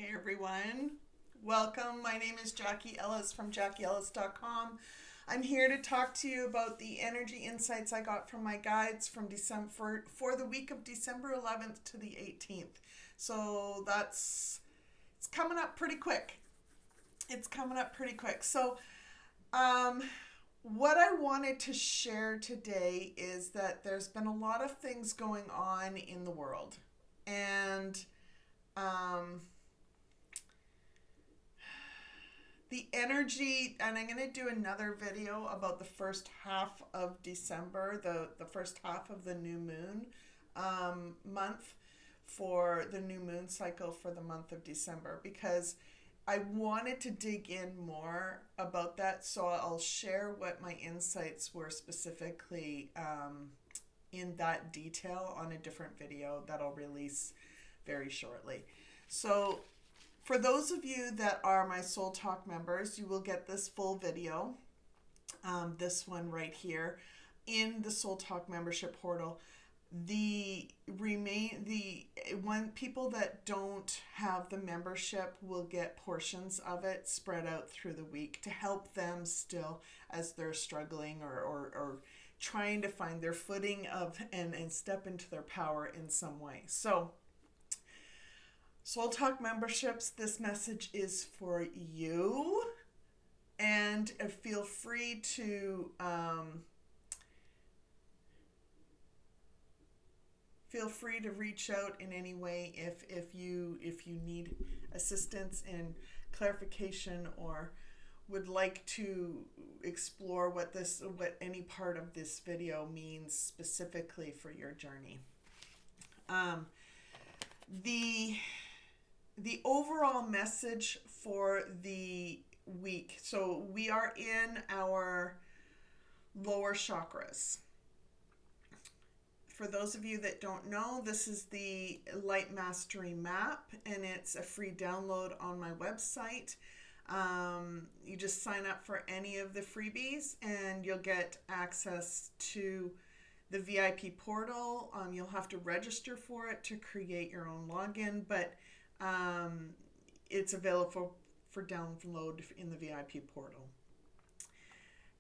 Hey everyone, welcome. My name is Jackie Ellis from JackieEllis.com. I'm here to talk to you about the energy insights I got from my guides from December for the week of December 11th to the 18th. So it's coming up pretty quick. So, what I wanted to share today is that there's been a lot of things going on in the world, and um, the energy, and I'm going to do another video about the first half of December, the first half of the new moon month, for the new moon cycle for the month of December, because I wanted to dig in more about that. So I'll share what my insights were specifically in that detail on a different video that I'll release very shortly. So for those of you that are my Soul Talk members, you will get this full video, this one right here, in the Soul Talk membership portal. The people that don't have the membership will get portions of it spread out through the week to help them still as they're struggling or trying to find their footing and step into their power in some way. So Soul Talk memberships, this message is for you, and feel free to reach out in any way if you need assistance in clarification or would like to explore what any part of this video means specifically for your journey. The overall message for the week. So we are in our lower chakras. For those of you that don't know, this is the Light Mastery Map, and it's a free download on my website. You just sign up for any of the freebies and you'll get access to the VIP portal. You'll have to register for it to create your own login, but it's available for download in the VIP portal.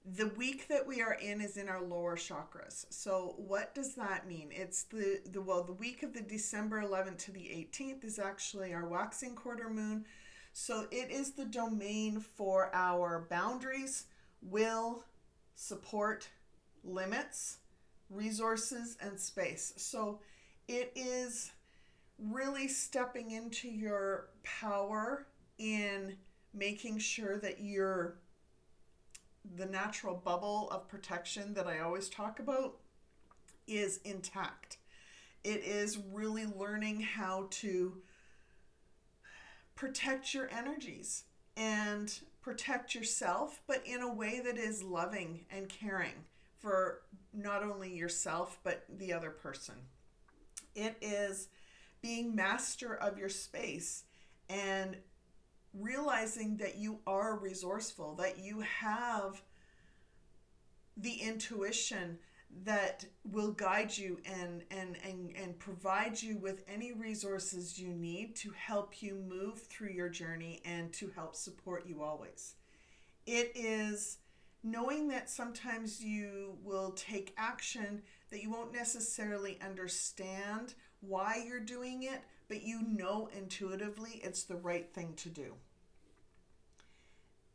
The week that we are in is in our lower chakras. So what does that mean? It's the week of the December 11th to the 18th is actually our waxing quarter moon. So it is the domain for our boundaries, will, support, limits, resources, and space. So it is really stepping into your power in making sure that the natural bubble of protection that I always talk about is intact. It is really learning how to protect your energies and protect yourself, but in a way that is loving and caring for not only yourself, but the other person. It is being master of your space and realizing that you are resourceful, that you have the intuition that will guide you and provide you with any resources you need to help you move through your journey and to help support you always. It is knowing that sometimes you will take action that you won't necessarily understand why you're doing it, but you know intuitively it's the right thing to do.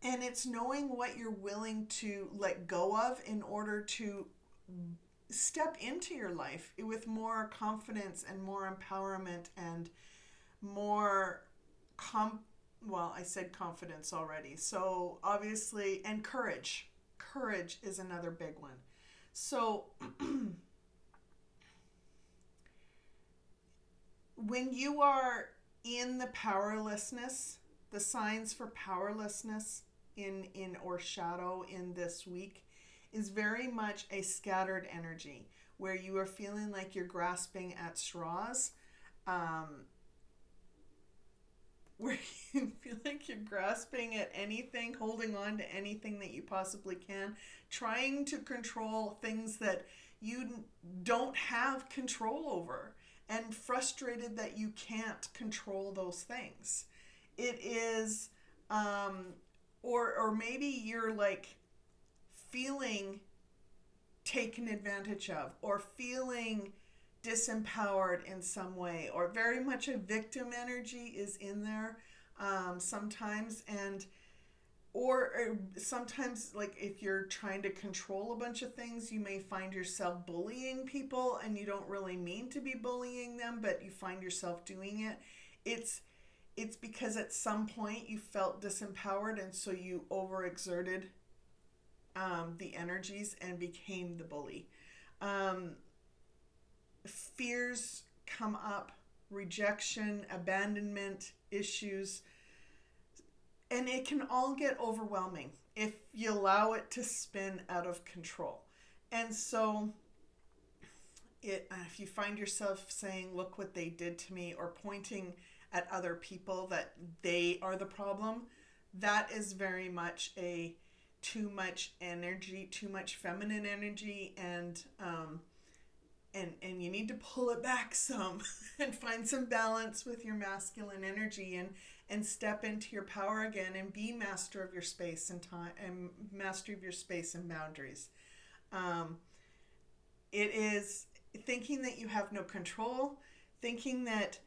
And it's knowing what you're willing to let go of in order to step into your life with more confidence and more empowerment and more I said confidence already. So obviously, and courage. Courage is another big one. So when you are in the powerlessness, the signs for powerlessness in or shadow in this week is very much a scattered energy where you are feeling like you're grasping at straws, where you feel like you're grasping at anything, holding on to anything that you possibly can, trying to control things that you don't have control over, and frustrated that you can't control those things. It is, or maybe you're like feeling taken advantage of, or feeling disempowered in some way, or very much a victim energy is in there sometimes. And or sometimes, like if you're trying to control a bunch of things, you may find yourself bullying people and you don't really mean to be bullying them, but you find yourself doing it. It's because at some point you felt disempowered, and so you overexerted the energies and became the bully. Fears come up, rejection, abandonment issues, and it can all get overwhelming if you allow it to spin out of control. And so if you find yourself saying, look what they did to me, or pointing at other people that they are the problem, that is very much a too much energy, too much feminine energy, and you need to pull it back some and find some balance with your masculine energy, and step into your power again and be master of your space and time, and master of your space and boundaries. It is thinking that you have no control, thinking that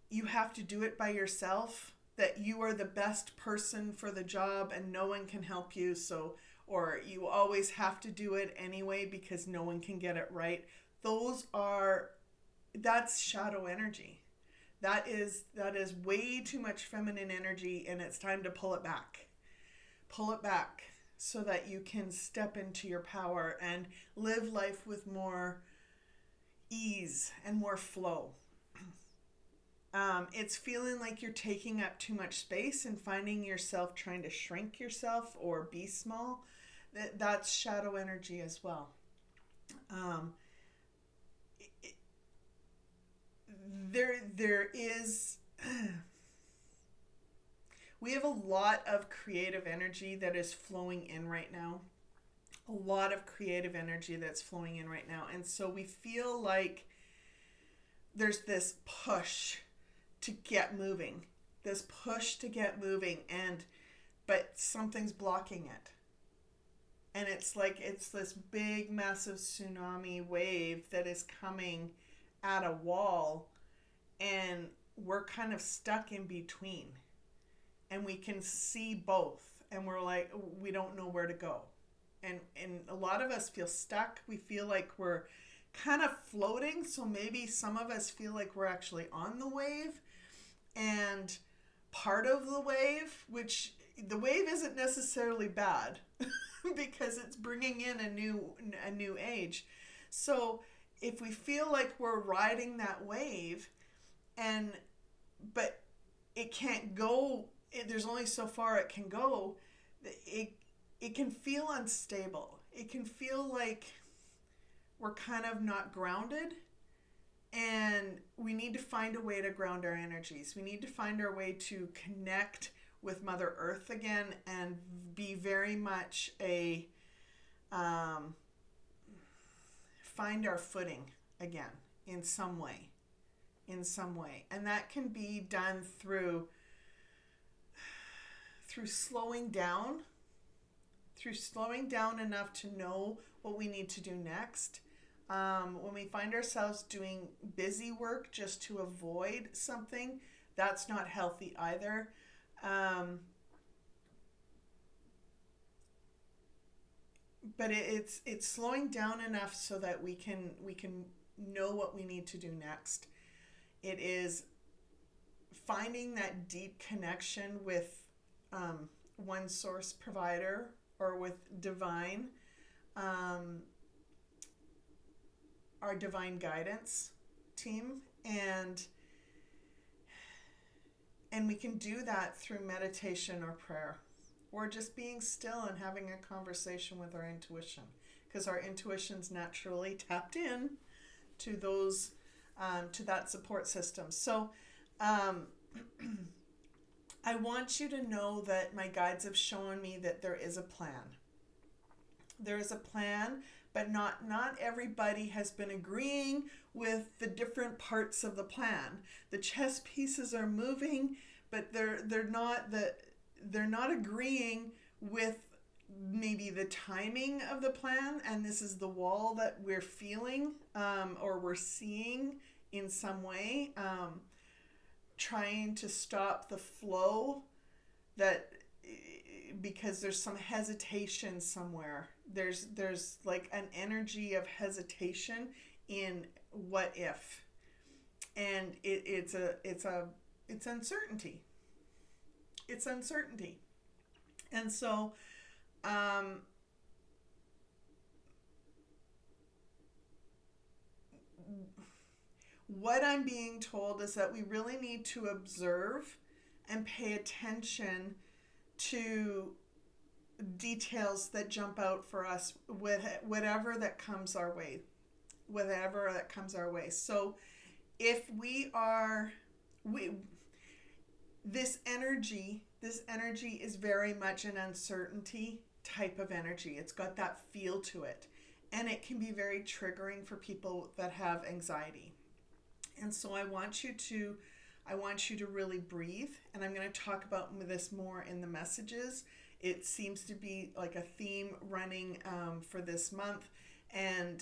you have to do it by yourself, that you are the best person for the job and no one can help you, so, or you always have to do it anyway because no one can get it right. That's shadow energy. That is way too much feminine energy, and it's time to pull it back. Pull it back so that you can step into your power and live life with more ease and more flow. It's feeling like you're taking up too much space and finding yourself trying to shrink yourself or be small. That's shadow energy as well. There is we have a lot of creative energy that is flowing in right now. A lot of creative energy that's flowing in right now. And so we feel like there's this push to get moving. But something's blocking it. And it's like it's this big, massive tsunami wave that is coming at a wall, and we're kind of stuck in between, and we can see both, and we're like, we don't know where to go, and a lot of us feel stuck. We feel like we're kind of floating, so maybe some of us feel like we're actually on the wave and part of the wave, which the wave isn't necessarily bad because it's bringing in a new age. So if we feel like we're riding that wave, but it can't go, there's only so far it can go, it can feel unstable. It can feel like we're kind of not grounded, and we need to find a way to ground our energies. We need to find our way to connect with Mother Earth again and be very much find our footing again in some way. And that can be done through slowing down enough to know what we need to do next. When we find ourselves doing busy work just to avoid something, that's not healthy either. But it's slowing down enough so that we can know what we need to do next. It is finding that deep connection with one source provider or with divine, our divine guidance team, and we can do that through meditation or prayer, or just being still and having a conversation with our intuition, because our intuition's naturally tapped in to those to that support system. So I want you to know that my guides have shown me that there is a plan. There is a plan, but not everybody has been agreeing with the different parts of the plan. The chess pieces are moving, but they're not agreeing with maybe the timing of the plan, and this is the wall that we're feeling, or we're seeing in some way, trying to stop the flow, that because there's some hesitation somewhere. There's like an energy of hesitation in what if, and it's uncertainty. It's uncertainty. And so what I'm being told is that we really need to observe and pay attention to details that jump out for us with whatever that comes our way. So if this energy is very much an uncertainty type of energy. It's got that feel to it, and it can be very triggering for people that have anxiety. And so I want you to really breathe, and I'm going to talk about this more in the messages. It seems to be like a theme running for this month, and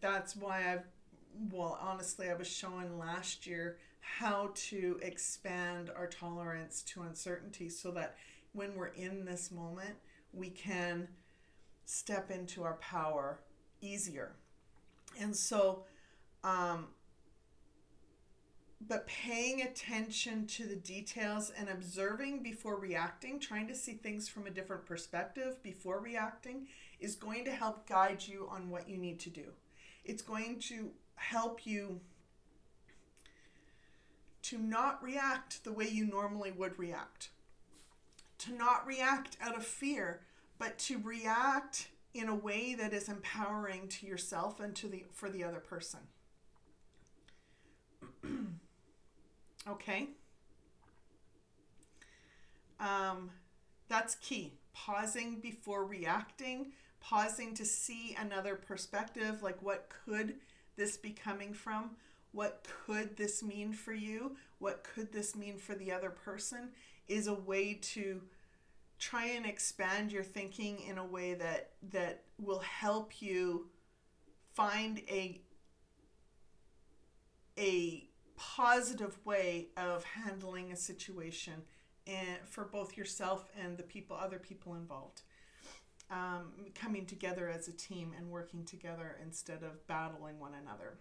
that's why honestly, I was showing last year how to expand our tolerance to uncertainty so that when we're in this moment, we can step into our power easier. And so, but paying attention to the details and observing before reacting, trying to see things from a different perspective before reacting, is going to help guide you on what you need to do. It's going to help you to not react the way you normally would react. To not react out of fear, but to react in a way that is empowering to yourself and for the other person. Okay? That's key. Pausing before reacting, pausing to see another perspective, like what could this be coming from? What could this mean for you? What could this mean for the other person? Is a way to try and expand your thinking in a way that will help you find a positive way of handling a situation, and for both yourself and the other people involved. Coming together as a team and working together instead of battling one another.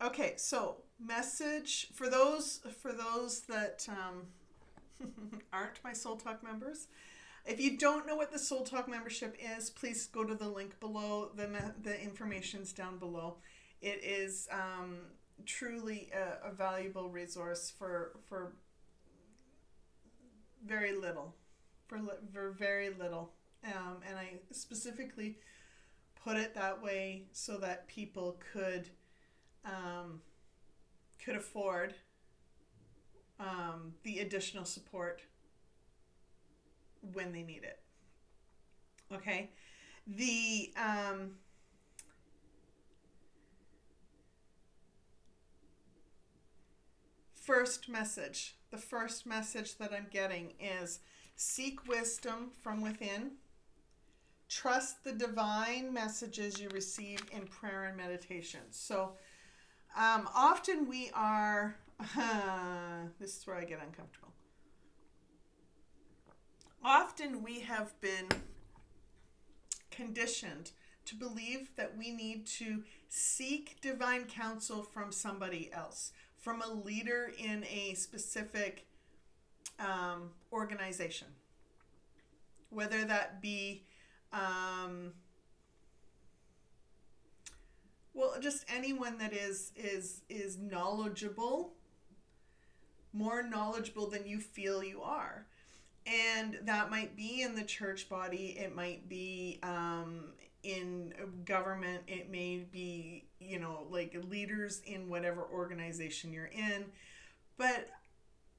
Okay, so message for those that aren't my Soul Talk members. If you don't know what the Soul Talk membership is, please go to the link below. The information's down below. It is truly a valuable resource for very little, for very little, and I specifically put it that way so that people could afford the additional support when they need it. Okay, the first message that I'm getting is seek wisdom from within. Trust the divine messages you receive in prayer and meditation. So often we are, this is where I get uncomfortable. Often we have been conditioned to believe that we need to seek divine counsel from somebody else, from a leader in a specific organization, whether that be just anyone that is knowledgeable, more knowledgeable than you feel you are. And that might be in the church body, it might be in government, it may be, like leaders in whatever organization you're in. But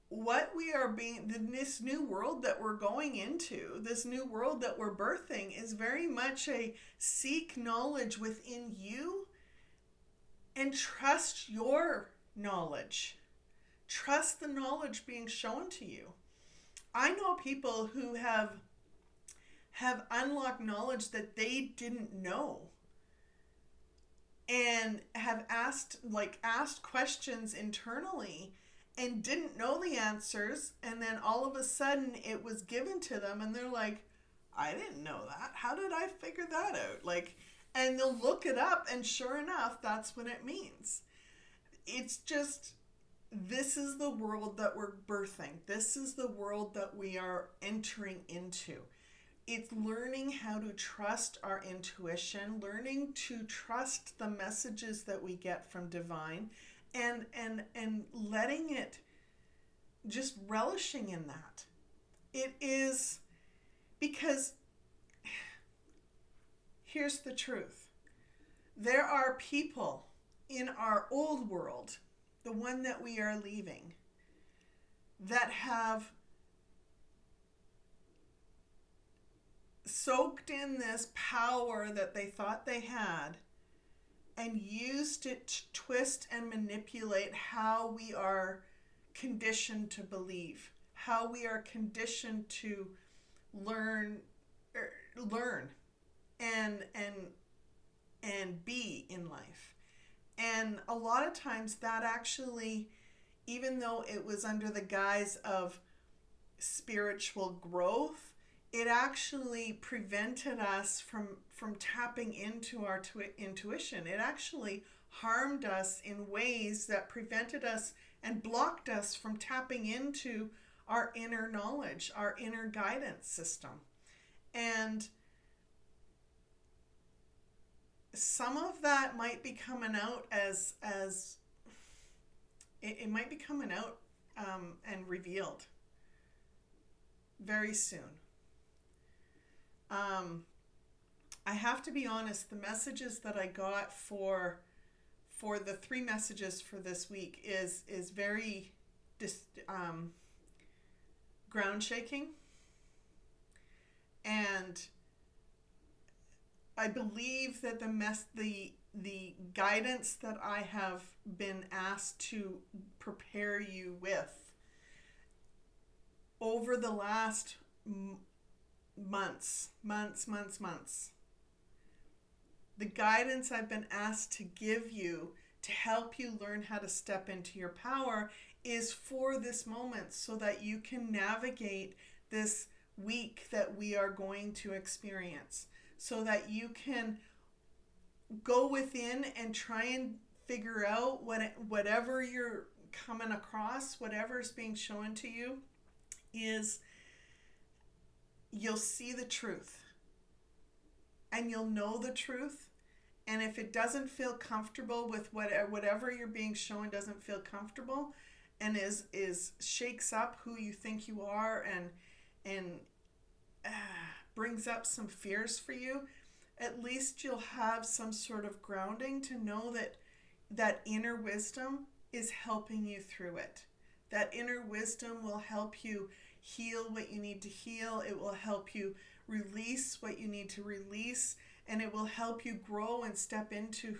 what we are this new world that we're going into, this new world that we're birthing, is very much a seek knowledge within you and trust your knowledge. Trust the knowledge being shown to you. I know people who have unlocked knowledge that they didn't know, and have asked questions internally and didn't know the answers, and then all of a sudden it was given to them and they're like, I didn't know that. How did I figure that out? And they'll look it up, and sure enough, that's what it means. It's just, this is the world that we're birthing. This is the world that we are entering into. It's learning how to trust our intuition, learning to trust the messages that we get from divine, and letting it, just relishing in that. It is, because here's the truth. There are people in our old world, the one that we are leaving, that have soaked in this power that they thought they had and used it to twist and manipulate how we are conditioned to believe, how we are conditioned to learn and be in life. And a lot of times that actually, even though it was under the guise of spiritual growth, it actually prevented us from tapping into our intuition. It actually harmed us in ways that prevented us and blocked us from tapping into our inner knowledge, our inner guidance system. And some of that might be coming out as it might be coming out and revealed very soon. I have to be honest, the messages that I got for the 3 messages for this week is very ground shaking, and I believe that the guidance that I have been asked to prepare you with over the last months, the guidance I've been asked to give you to help you learn how to step into your power is for this moment, so that you can navigate this week that we are going to experience, so that you can go within and try and figure out whatever you're coming across, whatever is being shown to you, is you'll see the truth and you'll know the truth. And if it doesn't feel comfortable with whatever you're being shown, doesn't feel comfortable and is shakes up who you think you are and brings up some fears for you, at least you'll have some sort of grounding to know that inner wisdom is helping you through it. That inner wisdom will help you heal what you need to heal. It will help you release what you need to release, and it will help you grow and step into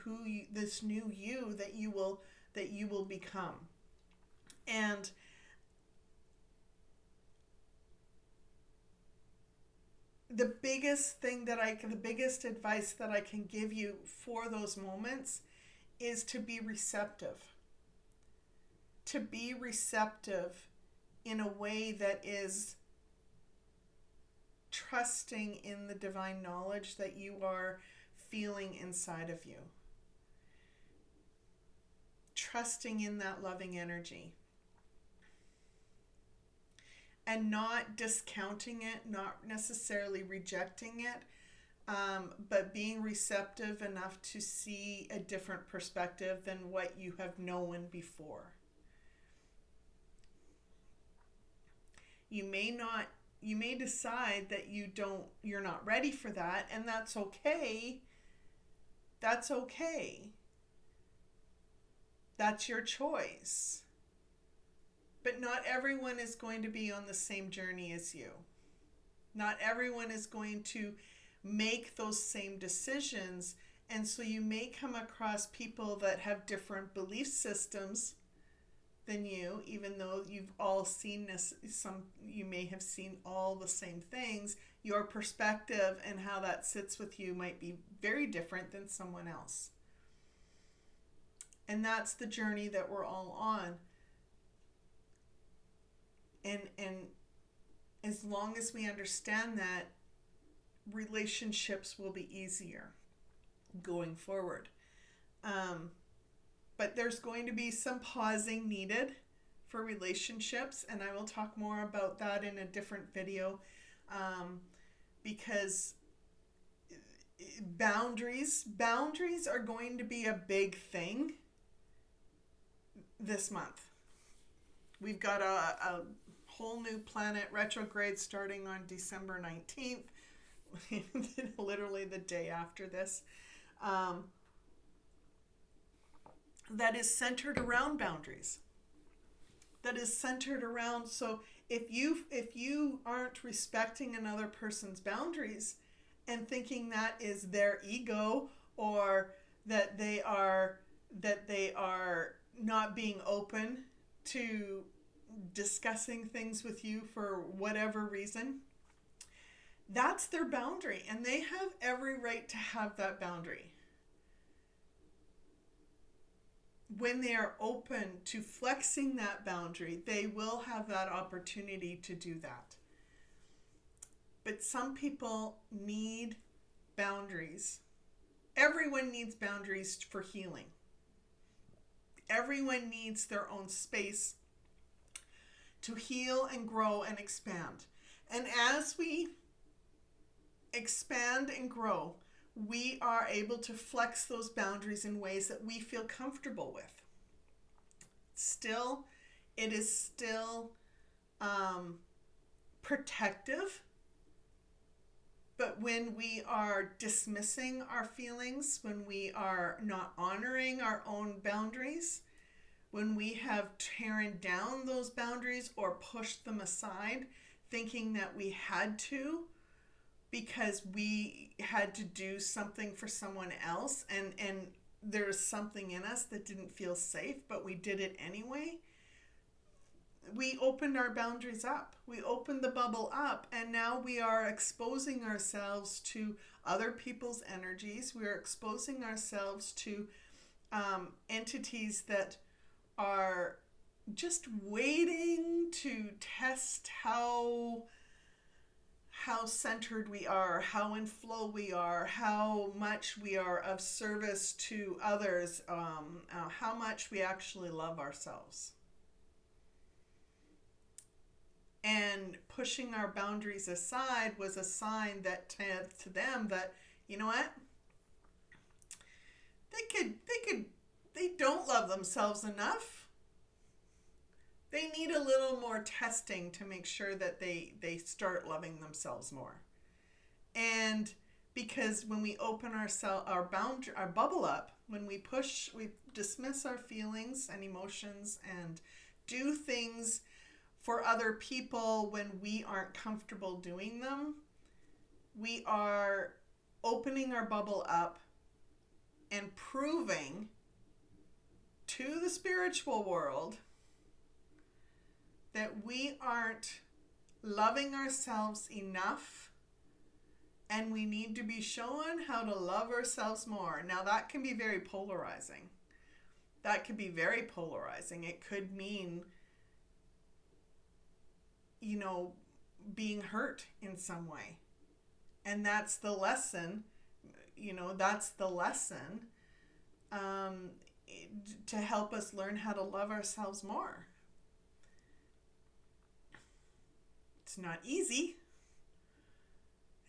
this new you that you will become. And the biggest advice that I can give you for those moments is to be receptive. To be receptive in a way that is trusting in the divine knowledge that you are feeling inside of you. Trusting in that loving energy. And not discounting it, not necessarily rejecting it, but being receptive enough to see a different perspective than what you have known before. You may decide that you're not ready for that, and that's okay. That's okay. That's your choice. But not everyone is going to be on the same journey as you. Not everyone is going to make those same decisions. And so you may come across people that have different belief systems than you, even though you've all seen this, you may have seen all the same things. Your perspective and how that sits with you might be very different than someone else. And that's the journey that we're all on. And as long as we understand that, relationships will be easier going forward. But there's going to be some pausing needed for relationships, and I will talk more about that in a different video, because boundaries are going to be a big thing this month. We've got a whole new Planet Retrograde starting on December 19th, literally the day after this, that is centered around boundaries. That is centered around, so if you aren't respecting another person's boundaries and thinking that is their ego, or that they are not being open to discussing things with you for whatever reason, that's their boundary, and they have every right to have that boundary. When they are open to flexing that boundary, they will have that opportunity to do that. But some people need boundaries. Everyone needs boundaries for healing. Everyone needs their own space to heal and grow and expand. And as we expand and grow, we are able to flex those boundaries in ways that we feel comfortable with. It is still protective, but when we are dismissing our feelings, when we are not honoring our own boundaries, when we have torn down those boundaries or pushed them aside, thinking that we had to, because we had to do something for someone else, and there's something in us that didn't feel safe, but we did it anyway. We opened our boundaries up. We opened the bubble up, and now we are exposing ourselves to other people's energies. We are exposing ourselves to entities that are just waiting to test how centered we are, how in flow we are, how much we are of service to others, how much we actually love ourselves. And pushing our boundaries aside was a sign that to them that, you know what, they don't love themselves enough. They need a little more testing to make sure that they start loving themselves more. And because when we open our bubble up, when we dismiss our feelings and emotions and do things for other people when we aren't comfortable doing them, we are opening our bubble up and proving to the spiritual world that we aren't loving ourselves enough, and we need to be shown how to love ourselves more. Now that can be very polarizing. It could mean, being hurt in some way. And that's the lesson, to help us learn how to love ourselves more. It's not easy.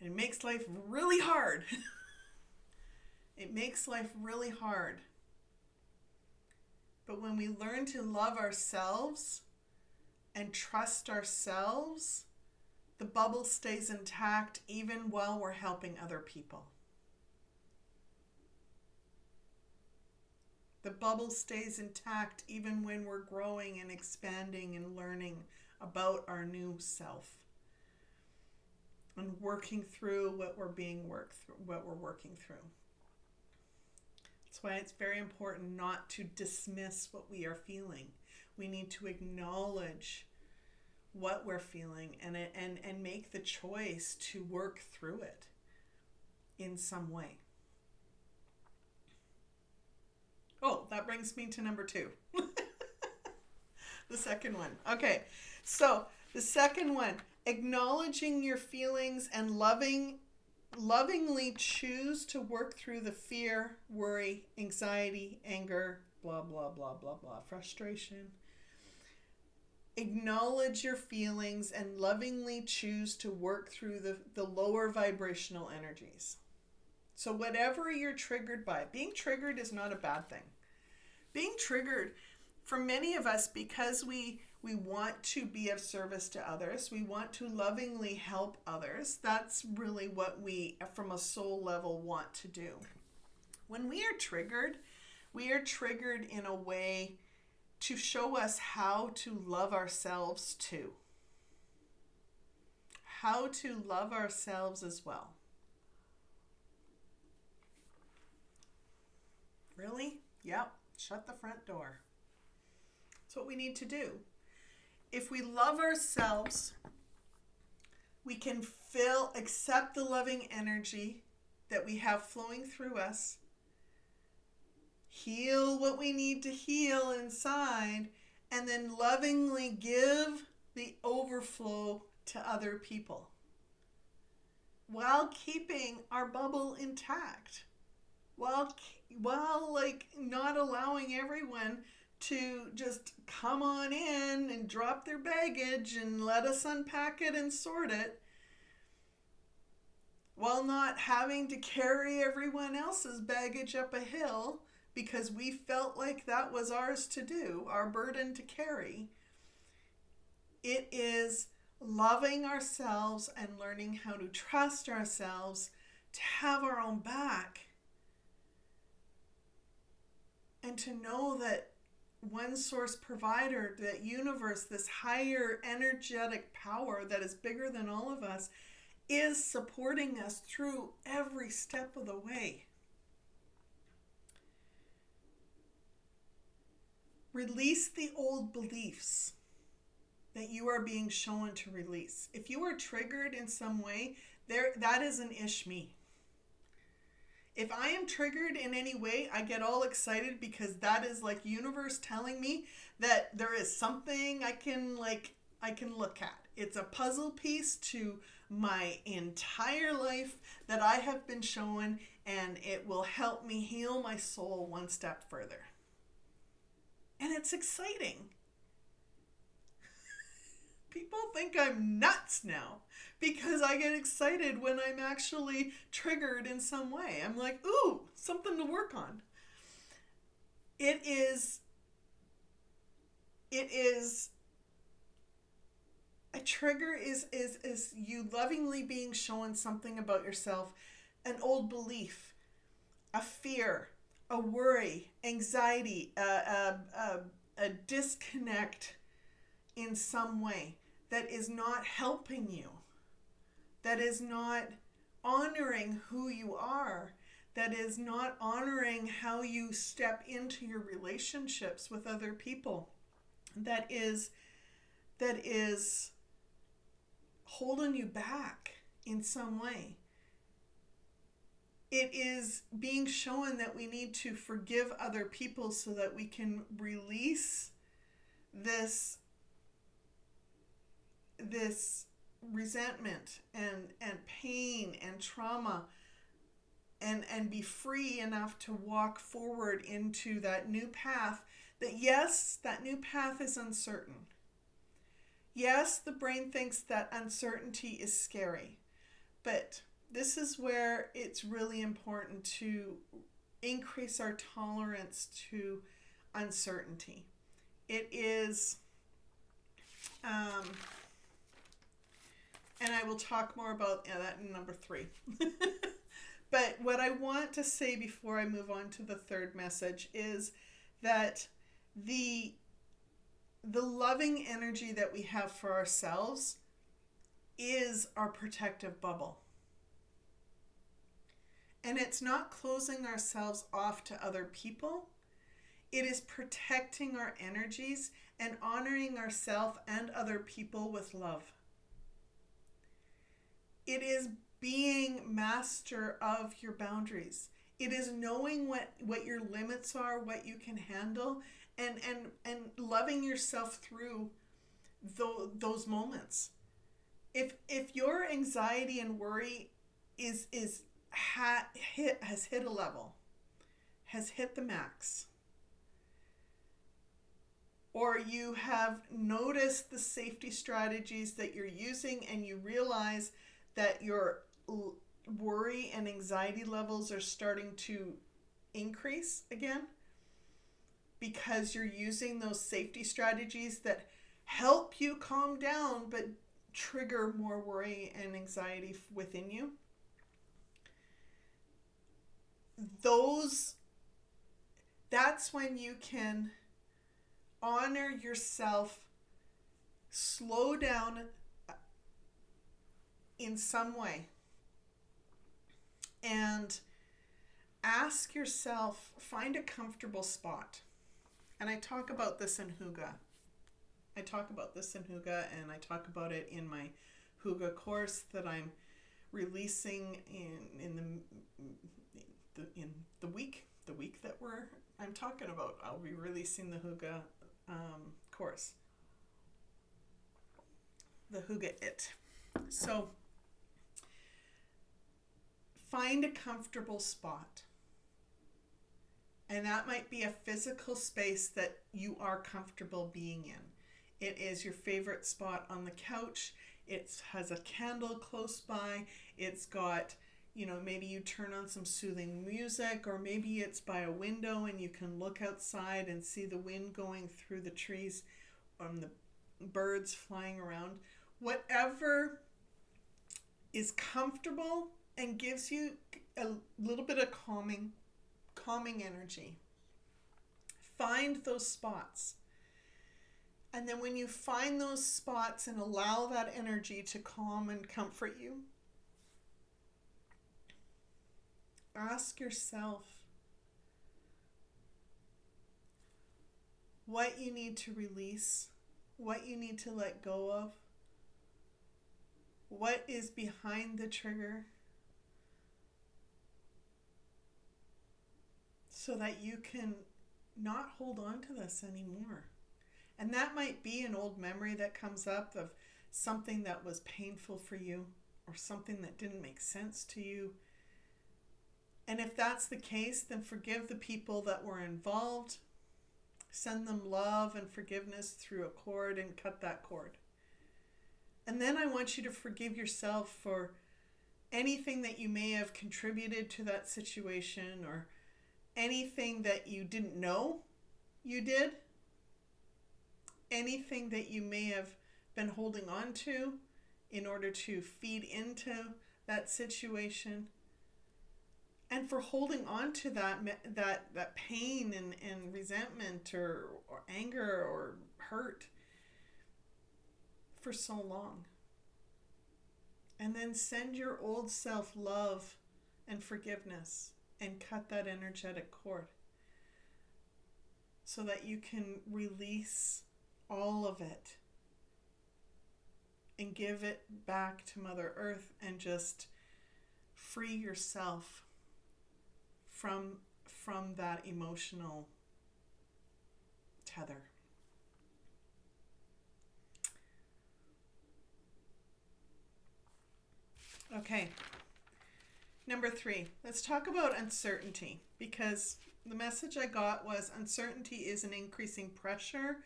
It makes life really hard. But when we learn to love ourselves and trust ourselves, the bubble stays intact even while we're helping other people. The bubble stays intact even when we're growing and expanding and learning about our new self and working through what we're working through. That's why it's very important not to dismiss what we are feeling. We need to acknowledge what we're feeling and make the choice to work through it in some way. Oh, that brings me to number 2. The second one. Okay, so the second one, acknowledging your feelings and lovingly choose to work through the fear, worry, anxiety, anger, blah, blah, blah, blah, blah, frustration. Acknowledge your feelings and lovingly choose to work through the lower vibrational energies. So whatever you're triggered by, being triggered is not a bad thing. Being triggered, for many of us, because we want to be of service to others, we want to lovingly help others, that's really what we, from a soul level, want to do. When we are triggered in a way to show us how to love ourselves too. How to love ourselves as well. Really? Yep. Shut the front door. That's what we need to do. If we love ourselves, we can accept the loving energy that we have flowing through us, heal what we need to heal inside, and then lovingly give the overflow to other people while keeping our bubble intact, while not allowing everyone to just come on in and drop their baggage and let us unpack it and sort it, while not having to carry everyone else's baggage up a hill because we felt like that was ours to do, our burden to carry. It is loving ourselves and learning how to trust ourselves, to have our own back, and to know that one source provider, that universe, this higher energetic power that is bigger than all of us, is supporting us through every step of the way. Release the old beliefs that you are being shown to release. If you are triggered in some way, that is an ish me. If I am triggered in any way, I get all excited because that is like universe telling me that there is something I can look at. It's a puzzle piece to my entire life that I have been shown, and it will help me heal my soul one step further. And it's exciting. People think I'm nuts now because I get excited when I'm actually triggered in some way. I'm like, ooh, something to work on. It is a trigger is you lovingly being shown something about yourself, an old belief, a fear, a worry, anxiety, a disconnect in some way that is not helping you, that is not honoring who you are, that is not honoring how you step into your relationships with other people, that is holding you back in some way. It is being shown that we need to forgive other people so that we can release this resentment and pain and trauma and be free enough to walk forward into that new path that, yes, that new path is uncertain. Yes, the brain thinks that uncertainty is scary, but this is where it's really important to increase our tolerance to uncertainty. It is, and I will talk more about that in number 3. But what I want to say before I move on to the third message is that the loving energy that we have for ourselves is our protective bubble. And it's not closing ourselves off to other people. It is protecting our energies and honoring ourselves and other people with love. It is being master of your boundaries. It is knowing what your limits are, what you can handle, and loving yourself through those moments. If your anxiety and worry has hit a level, has hit the max, or you have noticed the safety strategies that you're using and you realize that your worry and anxiety levels are starting to increase again because you're using those safety strategies that help you calm down but trigger more worry and anxiety within you, that's when you can honor yourself, slow down in some way, and ask yourself, find a comfortable spot. And I talk about this in Hygge. And I talk about it in my Hygge course that I'm releasing in the week that I'm talking about. I'll be releasing the Hygge course, the Hygge It. So find a comfortable spot. And that might be a physical space that you are comfortable being in. It is your favorite spot on the couch. It has a candle close by. It's got, maybe you turn on some soothing music, or maybe it's by a window and you can look outside and see the wind going through the trees, the birds flying around. Whatever is comfortable and gives you a little bit of calming energy. Find those spots. And then when you find those spots and allow that energy to calm and comfort you, ask yourself what you need to release, what you need to let go of, what is behind the trigger, so that you can not hold on to this anymore. And that might be an old memory that comes up of something that was painful for you or something that didn't make sense to you. And if that's the case, then forgive the people that were involved. Send them love and forgiveness through a cord and cut that cord. And then I want you to forgive yourself for anything that you may have contributed to that situation, or anything that you didn't know you did, anything that you may have been holding on to in order to feed into that situation, and for holding on to that pain and resentment or anger or hurt for so long. And then send your old self love and forgiveness and cut that energetic cord so that you can release all of it and give it back to Mother Earth and just free yourself from that emotional tether. Okay. Number 3, let's talk about uncertainty, because the message I got was uncertainty is an increasing pressure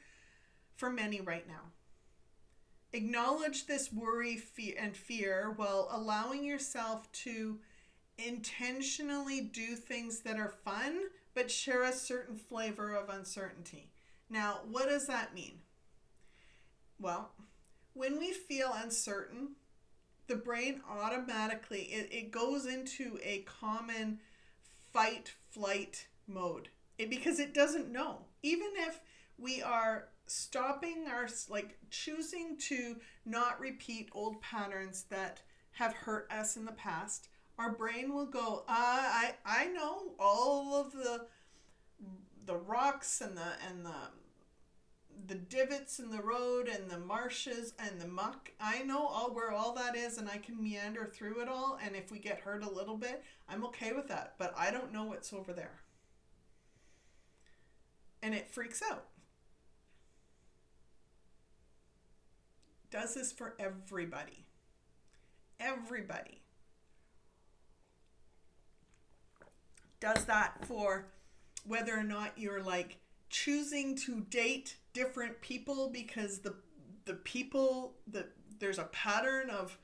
for many right now. Acknowledge this worry and fear while allowing yourself to intentionally do things that are fun but share a certain flavor of uncertainty. Now, what does that mean? Well, when we feel uncertain, the brain automatically, it goes into a common fight-flight mode. Because it doesn't know. Even if we are stopping choosing to not repeat old patterns that have hurt us in the past, our brain will go, I know all of the the rocks and the divots in the road and the marshes and the muck. I know all where all that is, and I can meander through it all, and if we get hurt a little bit, I'm okay with that. But I don't know what's over there. And it freaks out. Does this for everybody. Everybody. Does that for whether or not you're like choosing to date different people because the people that there's a pattern of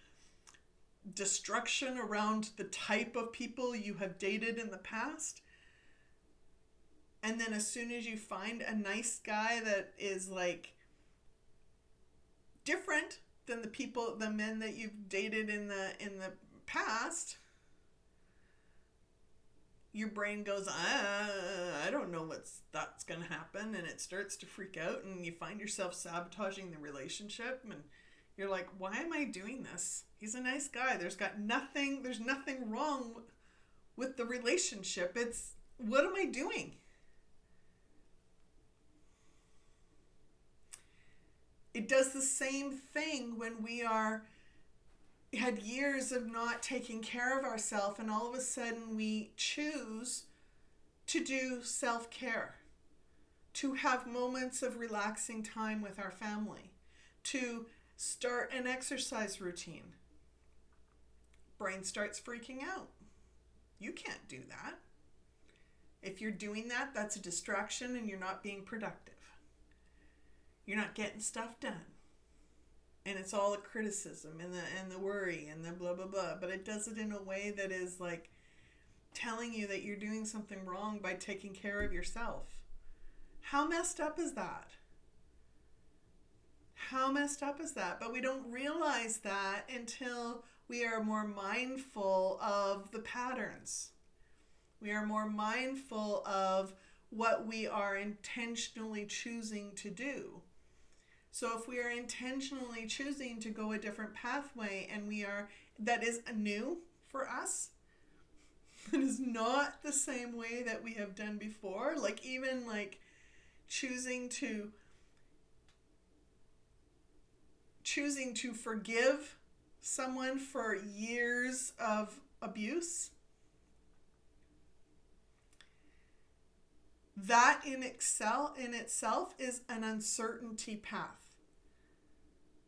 destruction around the type of people you have dated in the past. And then as soon as you find a nice guy that is like different than the men that you've dated in the past, your brain goes, I don't know that's going to happen. And it starts to freak out, and you find yourself sabotaging the relationship. And you're like, why am I doing this? He's a nice guy. There's nothing wrong with the relationship. What am I doing? It does the same thing when we had years of not taking care of ourselves, and all of a sudden we choose to do self-care, to have moments of relaxing time with our family, to start an exercise routine. Brain starts freaking out. You can't do that. If you're doing that, that's a distraction and you're not being productive. You're not getting stuff done. And it's all a criticism and the worry and the blah, blah, blah. But it does it in a way that is like telling you that you're doing something wrong by taking care of yourself. How messed up is that? How messed up is that? But we don't realize that until we are more mindful of the patterns. We are more mindful of what we are intentionally choosing to do. So if we are intentionally choosing to go a different pathway and that is new for us, it is not the same way that we have done before. Like even like choosing to forgive someone for years of abuse. That in itself is an uncertainty path.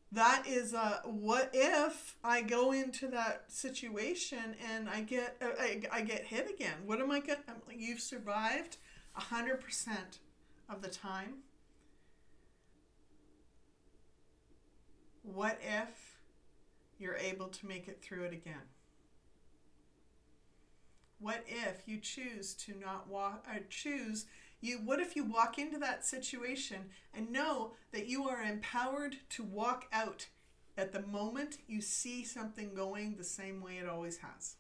That is what if I go into that situation and I get hit again? What am I going? You've survived 100% of the time. What if you're able to make it through it again? What if you choose to not walk, what if you walk into that situation and know that you are empowered to walk out at the moment you see something going the same way it always has?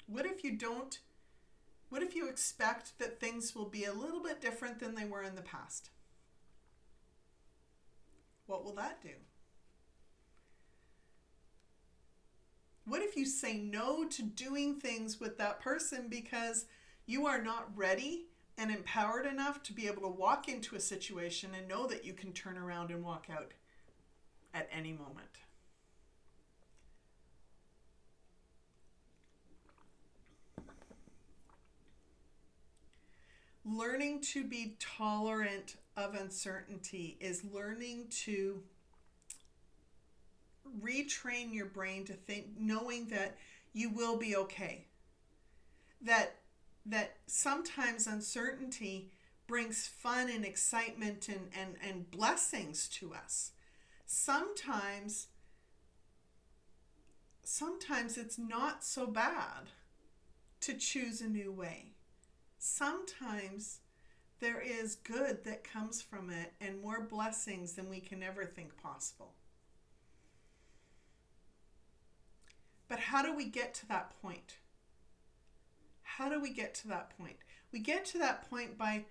What if you expect that things will be a little bit different than they were in the past? What will that do? What if you say no to doing things with that person because you are not ready and empowered enough to be able to walk into a situation and know that you can turn around and walk out at any moment? Learning to be tolerant of uncertainty is learning to retrain your brain to think, knowing that you will be okay. That sometimes uncertainty brings fun and excitement and blessings to us. Sometimes it's not so bad to choose a new way. Sometimes there is good that comes from it and more blessings than we can ever think possible. But how do we get to that point? How do we get to that point? We get to that point by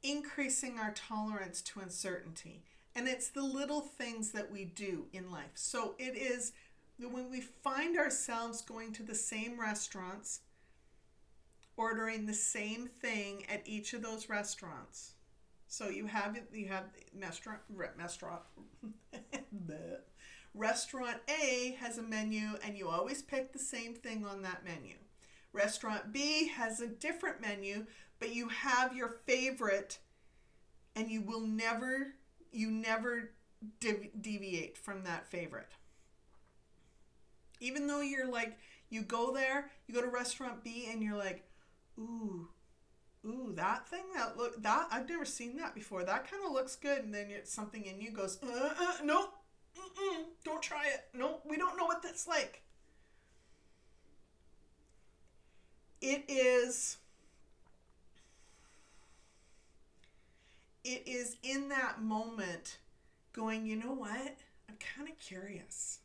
increasing our tolerance to uncertainty. And it's the little things that we do in life. So it is when we find ourselves going to the same restaurants ordering the same thing at each of those restaurants. So you have restaurant A has a menu, and you always pick the same thing on that menu. Restaurant B has a different menu, but you have your favorite, and you never deviate from that favorite. Even though you're like, you go to restaurant B and you're like, ooh, that thing, that I've never seen that before. That kind of looks good. And then something in you goes, no, don't try it. No, we don't know what that's like. It is in that moment going, you know what? I'm kind of curious.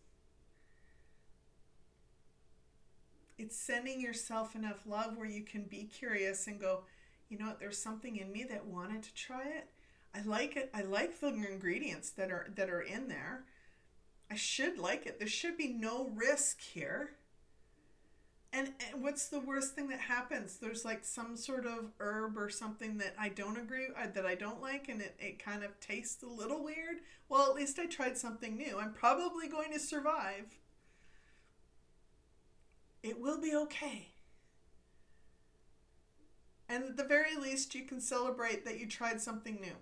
It's sending yourself enough love where you can be curious and go, you know what, there's something in me that wanted to try it. I like it. I like the ingredients that are in there. I should like it. There should be no risk here. And what's the worst thing that happens? There's like some sort of herb or something that I don't like, and it kind of tastes a little weird. Well, at least I tried something new. I'm probably going to survive. It will be okay. And at the very least, you can celebrate that you tried something new.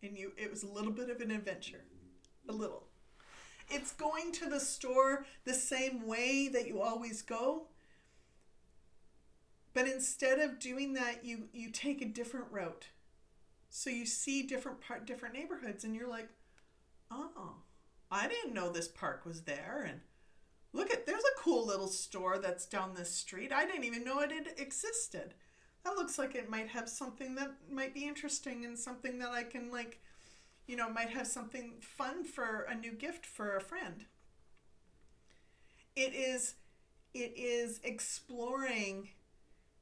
And it was a little bit of an adventure. A little. It's going to the store the same way that you always go. But instead of doing that, you take a different route. So you see different neighborhoods, and you're like, oh, I didn't know this park was there. And there's a cool little store that's down this street. I didn't even know it existed. That looks like it might have something that might be interesting, and something that I can might have something fun for a new gift for a friend. It is exploring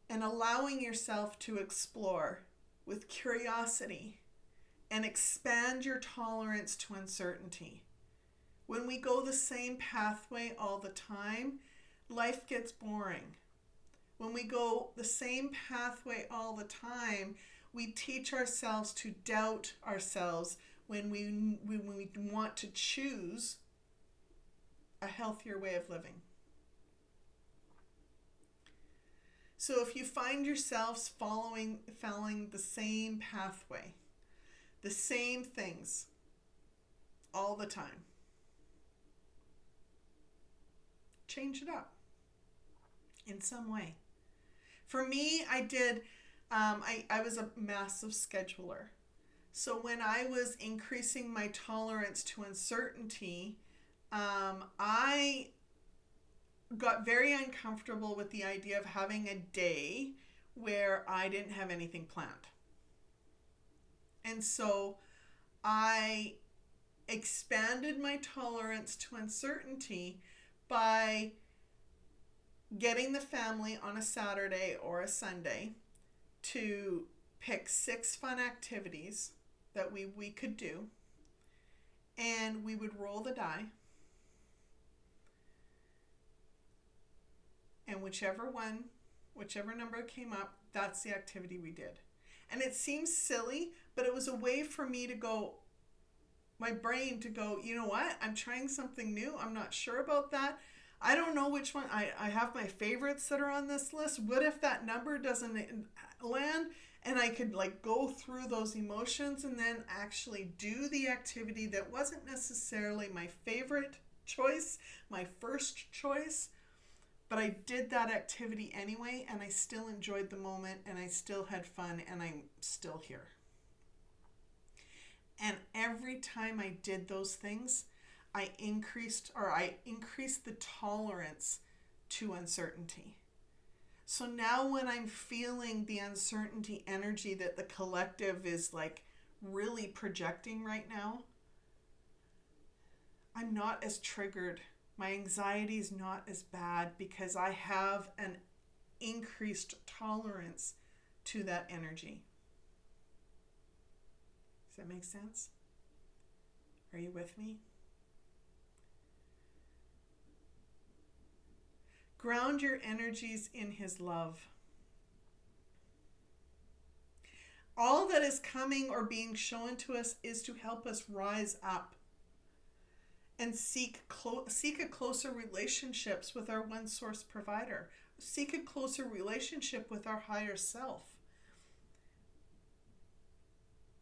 and allowing yourself to explore with curiosity and expand your tolerance to uncertainty. When we go the same pathway all the time, life gets boring. When we go the same pathway all the time, we teach ourselves to doubt ourselves when we want to choose a healthier way of living. So if you find yourselves following the same pathway, the same things all the time, change it up in some way. For me, I did, I was a massive scheduler. So when I was increasing my tolerance to uncertainty, I got very uncomfortable with the idea of having a day where I didn't have anything planned. And so I expanded my tolerance to uncertainty by getting the family on a Saturday or a Sunday to pick 6 fun activities that we could do, and we would roll the die, and whichever number came up, that's the activity we did. And it seems silly, but it was a way for me to go, my brain to go, you know what, I'm trying something new, I'm not sure about that, I don't know which one, I have my favorites that are on this list, what if that number doesn't land? And I could go through those emotions and then actually do the activity that wasn't necessarily my favorite choice, my first choice, but I did that activity anyway, and I still enjoyed the moment, and I still had fun, and I'm still here. And every time I did those things, I increased the tolerance to uncertainty. So now when I'm feeling the uncertainty energy that the collective is really projecting right now, I'm not as triggered. My anxiety is not as bad because I have an increased tolerance to that energy. Does that make sense? Are you with me? Ground your energies in His love. All that is coming or being shown to us is to help us rise up and seek a closer relationships with our one source provider. Seek a closer relationship with our higher self.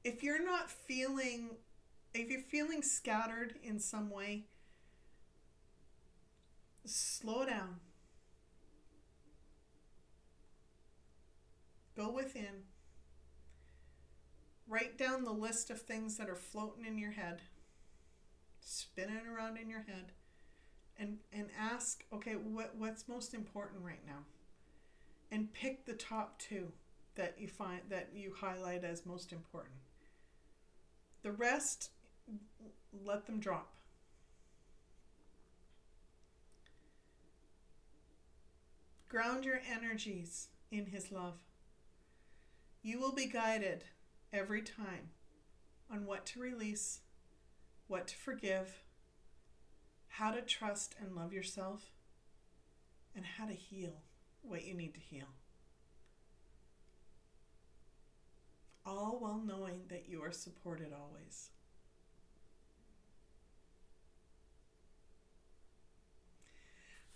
If you're feeling scattered in some way, slow down. Go within. Write down the list of things that are floating in your head, spinning around in your head, and ask, okay, what's most important right now? And pick the top 2 that you highlight as most important. The rest, let them drop. Ground your energies in His love. You will be guided every time on what to release, what to forgive, how to trust and love yourself, and how to heal what you need to heal. All while knowing that you are supported always.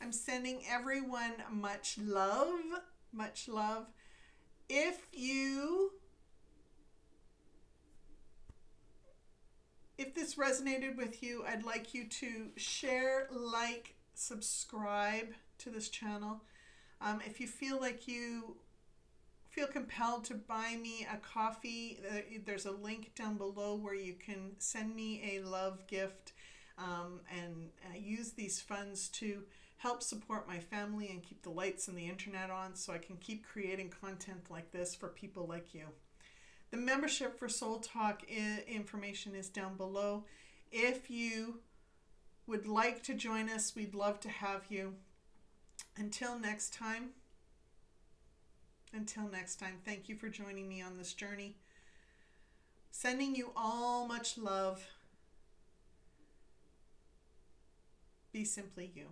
I'm sending everyone much love, much love. If this resonated with you, I'd like you to share, like, subscribe to this channel. If you feel like you feel compelled to buy me a coffee, there's a link down below where you can send me a love gift and use these funds to help support my family and keep the lights and the internet on so I can keep creating content like this for people like you. The membership for Soul Talk information is down below. If you would like to join us, we'd love to have you. Until next time, thank you for joining me on this journey. Sending you all much love. Be simply you.